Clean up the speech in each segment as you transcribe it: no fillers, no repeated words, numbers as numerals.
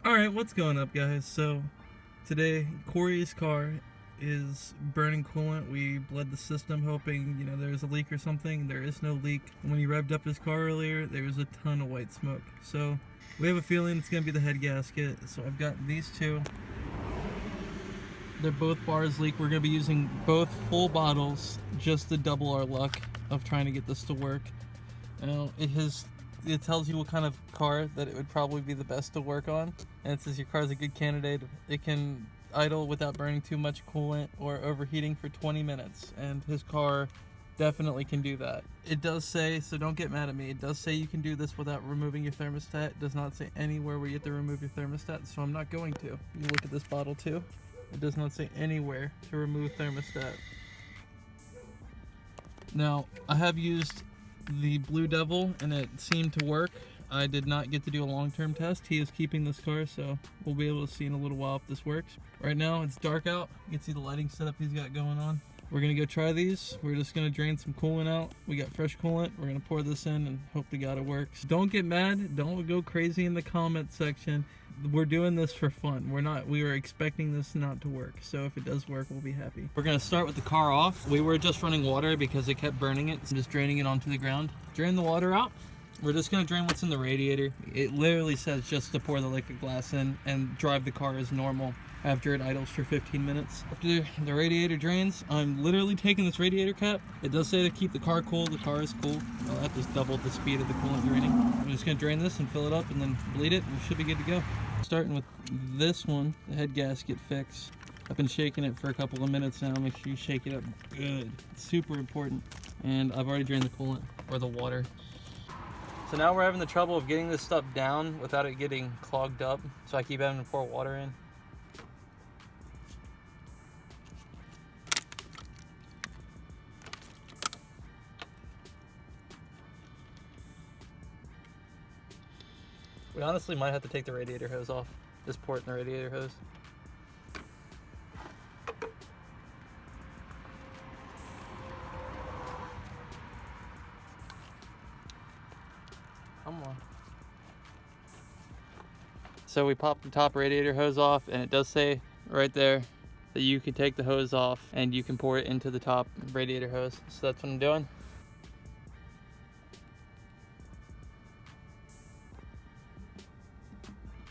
Alright, what's going up, guys? So, today, Corey's car is burning coolant. We bled the system hoping, there's a leak or something. There is no leak. When he revved up his car earlier, there was a ton of white smoke. So, we have a feeling it's going to be the head gasket. So, I've got these two. They're both bars leak. We're going to be using both full bottles just to double our luck of trying to get this to work. It tells you what kind of car that it would probably be the best to work on, and it says your car is a good candidate. It can idle without burning too much coolant or overheating for 20 minutes, and his car definitely can do that. It does say, so don't get mad at me, it does say you can do this without removing your thermostat. It does not say anywhere where you have to remove your thermostat, so I'm not going to. You look at this bottle too. It does not say anywhere to remove thermostat. Now, I have used the Blue Devil and it seemed to work. I did not get to do a long-term test. He is keeping this car, so we'll be able to see in a little while if this works. Right now it's dark out. You can see the lighting setup he's got going on. We're gonna go try these. We're just gonna drain some coolant out. We got fresh coolant. We're gonna pour this in and hope to God it works. Don't get mad. Don't go crazy in the comment section. We're doing this for fun. We were expecting this not to work. So if it does work, we'll be happy. We're gonna start with the car off. We were just running water because it kept burning it. So just draining it onto the ground. Drain the water out. We're just gonna drain what's in the radiator. It literally says just to pour the liquid glass in and drive the car as normal after it idles for 15 minutes. After the radiator drains, I'm literally taking this radiator cap. It does say to keep the car cool. The car is cool. That just doubled the speed of the coolant draining. I'm just gonna drain this and fill it up and then bleed it, and we should be good to go. Starting with this one, the head gasket fix. I've been shaking it for a couple of minutes now. Make sure you shake it up good. It's super important. And I've already drained the coolant, or the water. So now we're having the trouble of getting this stuff down without it getting clogged up. So I keep having to pour water in. We honestly might have to take the radiator hose off. Just pour it in the radiator hose. Come on. So we popped the top radiator hose off, and it does say right there that you can take the hose off and you can pour it into the top radiator hose. So that's what I'm doing.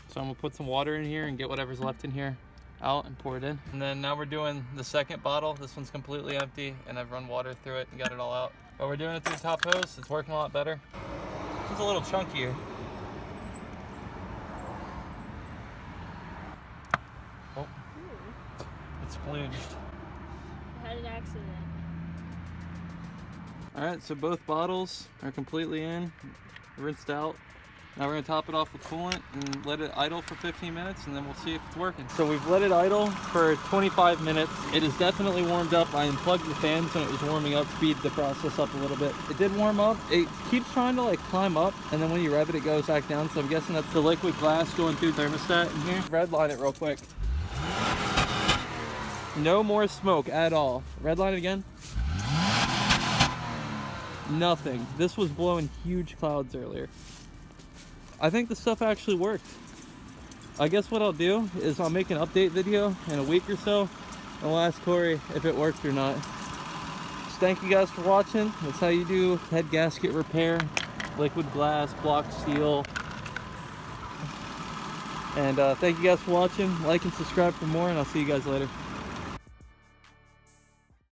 So I'm gonna put some water in here and get whatever's left in here out and pour it in. And then now we're doing the second bottle. This one's completely empty and I've run water through it and got it all out. But we're doing it through the top hose. It's working a lot better. It's a little chunkier. Oh, it's splooged. I had an accident. All right, so both bottles are completely in, rinsed out. Now we're gonna top it off with coolant and let it idle for 15 minutes and then we'll see if it's working. So we've let it idle for 25 minutes. It is definitely warmed up. I unplugged the fans when it was warming up, speed the process up a little bit. It did warm up. It keeps trying to like climb up, and then when you rev it, it goes back down. So I'm guessing that's the liquid glass going through the thermostat in here. Redline it real quick. No more smoke at all. Redline it again. Nothing. This was blowing huge clouds earlier. I think the stuff actually worked. I guess what I'll do is I'll make an update video in a week or so, and we'll ask Corey if it worked or not. Just thank you guys for watching. That's how you do head gasket repair, liquid glass, block steel. And thank you guys for watching. Like and subscribe for more, and I'll see you guys later.